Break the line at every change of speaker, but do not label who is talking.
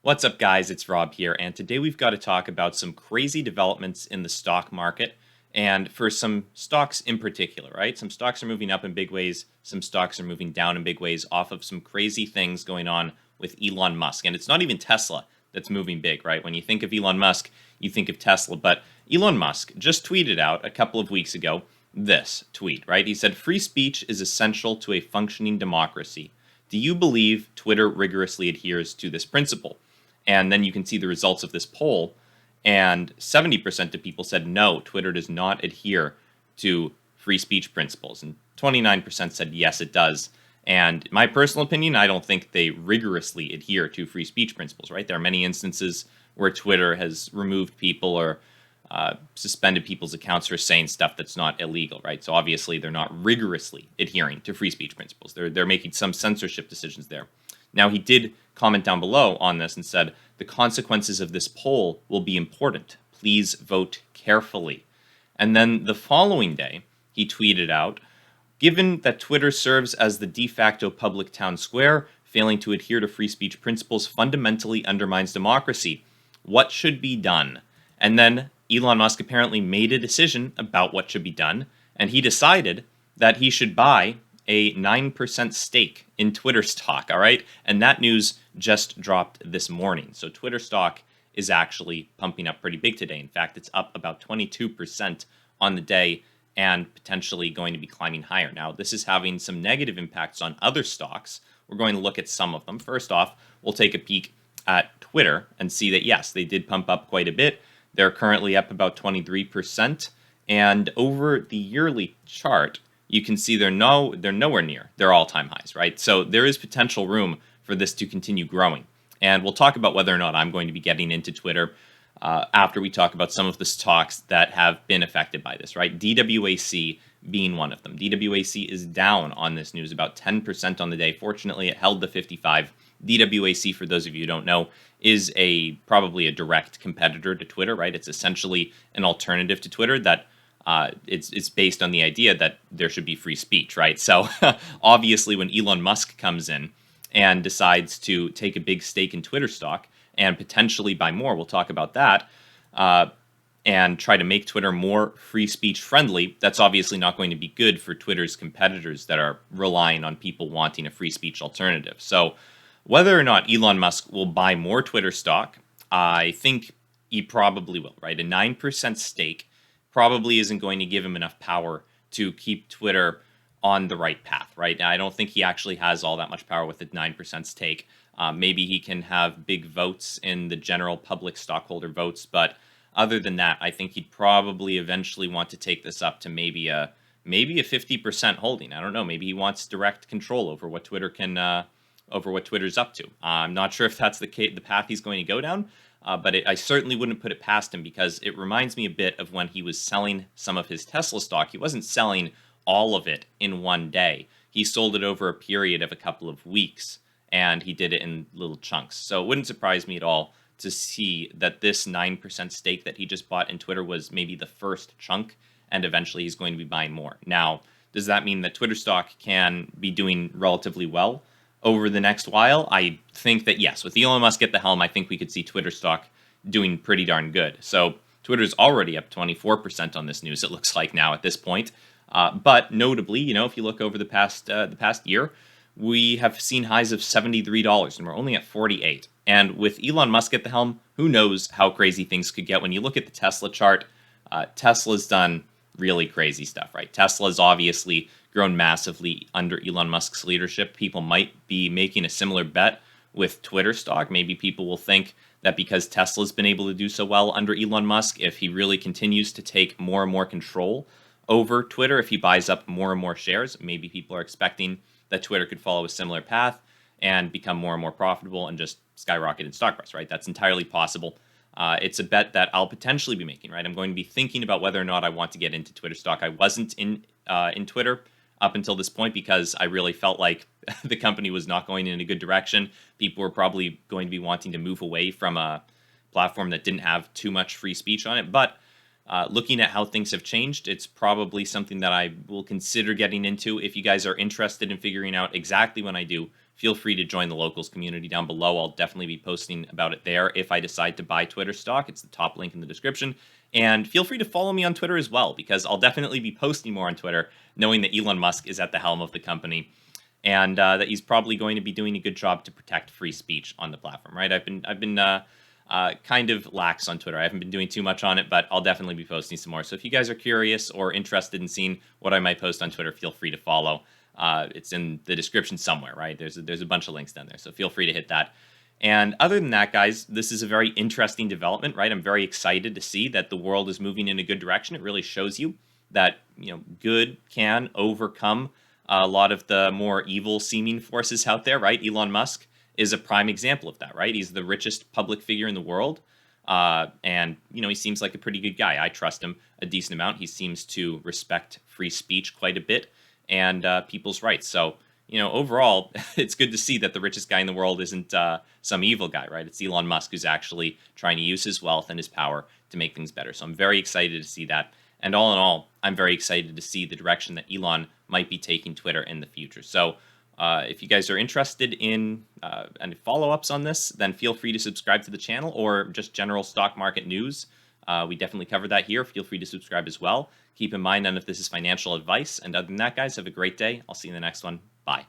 What's up, guys? It's Rob here, and today we've got to talk about some crazy developments in the stock market, and for some stocks in particular, right? Some stocks are moving up in big ways, some stocks are moving down in big ways off of some crazy things going on with Elon Musk. And it's not even Tesla that's moving big, right? When you think of Elon Musk, you think of Tesla, but Elon Musk just tweeted out a couple of weeks ago this tweet, right? He said, "Free speech is essential to a functioning democracy. Do you believe Twitter rigorously adheres to this principle?" And then you can see the results of this poll. And 70% of people said no, Twitter does not adhere to free speech principles. And 29% said yes, it does. And in my personal opinion, I don't think they rigorously adhere to free speech principles, right? There are many instances where Twitter has removed people or suspended people's accounts for saying stuff that's not illegal, right? So obviously they're not rigorously adhering to free speech principles. They're making some censorship decisions there. Now, he did comment down below on this and said, "The consequences of this poll will be important. Please vote carefully." And then the following day, he tweeted out, "Given that Twitter serves as the de facto public town square, failing to adhere to free speech principles fundamentally undermines democracy. What should be done?" And then Elon Musk apparently made a decision about what should be done, and he decided that he should buy a 9% stake in Twitter stock, all right? And that news just dropped this morning. So Twitter stock is actually pumping up pretty big today. In fact, it's up about 22% on the day and potentially going to be climbing higher. Now, this is having some negative impacts on other stocks. We're going to look at some of them. First off, we'll take a peek at Twitter and see that, yes, they did pump up quite a bit. They're currently up about 23%. And over the yearly chart, you can see they're nowhere near their all-time highs, right? So there is potential room for this to continue growing. And we'll talk about whether or not I'm going to be getting into Twitter after we talk about some of the stocks that have been affected by this, right? DWAC being one of them. DWAC is down on this news, about 10% on the day. Fortunately, it held the 55. DWAC, for those of you who don't know, is probably a direct competitor to Twitter, right? It's essentially an alternative to Twitter that it's based on the idea that there should be free speech, right? So obviously when Elon Musk comes in and decides to take a big stake in Twitter stock and potentially buy more, we'll talk about that, and try to make Twitter more free speech friendly, that's obviously not going to be good for Twitter's competitors that are relying on people wanting a free speech alternative. So whether or not Elon Musk will buy more Twitter stock, I think he probably will, right? A 9% stake probably isn't going to give him enough power to keep Twitter on the right path, right? I don't think he actually has all that much power with the 9% stake. Maybe he can have big votes in the general public stockholder votes, but other than that, I think he'd probably eventually want to take this up to maybe a 50% holding. I don't know. Maybe he wants direct control over what Twitter over what Twitter's up to. I'm not sure if that's the path he's going to go down. But I certainly wouldn't put it past him because it reminds me a bit of when he was selling some of his Tesla stock. He wasn't selling all of it in one day. He sold it over a period of a couple of weeks, and he did it in little chunks. So it wouldn't surprise me at all to see that this 9% stake that he just bought in Twitter was maybe the first chunk, and eventually he's going to be buying more. Now, does that mean that Twitter stock can be doing relatively well over the next while? I think that yes, with Elon Musk at the helm, I think we could see Twitter stock doing pretty darn good. So Twitter's already up 24% on this news, it looks like now at this point. But notably, if you look over the past year, we have seen highs of $73, and we're only at 48. And with Elon Musk at the helm, who knows how crazy things could get. When you look at the Tesla chart, Tesla's done really crazy stuff, right? Tesla's obviously grown massively under Elon Musk's leadership. People might be making a similar bet with Twitter stock. Maybe people will think that because Tesla's been able to do so well under Elon Musk, if he really continues to take more and more control over Twitter, if he buys up more and more shares, maybe people are expecting that Twitter could follow a similar path and become more and more profitable and just skyrocket in stock price, right? That's entirely possible. It's a bet that I'll potentially be making, right? I'm going to be thinking about whether or not I want to get into Twitter stock. I wasn't in Twitter up until this point because I really felt like the company was not going in a good direction. People were probably going to be wanting to move away from a platform that didn't have too much free speech on it. But looking at how things have changed, it's probably something that I will consider getting into. If you guys are interested in figuring out exactly when I do feel free to join the locals community down below. I'll definitely be posting about it there if I decide to buy Twitter stock. It's the top link in the description. And feel free to follow me on Twitter as well, because I'll definitely be posting more on Twitter, knowing that Elon Musk is at the helm of the company, and that he's probably going to be doing a good job to protect free speech on the platform. Right? I've been kind of lax on Twitter. I haven't been doing too much on it, but I'll definitely be posting some more. So if you guys are curious or interested in seeing what I might post on Twitter, feel free to follow. It's in the description somewhere, right? There's a bunch of links down there, so feel free to hit that. And other than that, guys, this is a very interesting development, right? I'm very excited to see that the world is moving in a good direction. It really shows you that, good can overcome a lot of the more evil seeming forces out there, right? Elon Musk is a prime example of that, right? He's the richest public figure in the world. And, he seems like a pretty good guy. I trust him a decent amount. He seems to respect free speech quite a bit and people's rights. So, overall, it's good to see that the richest guy in the world isn't some evil guy, right? It's Elon Musk who's actually trying to use his wealth and his power to make things better. So I'm very excited to see that. And all in all, I'm very excited to see the direction that Elon might be taking Twitter in the future. So if you guys are interested in any follow-ups on this, then feel free to subscribe to the channel, or just general stock market news. We definitely cover that here. Feel free to subscribe as well. Keep in mind, none of this is financial advice. And other than that, guys, have a great day. I'll see you in the next one. Bye.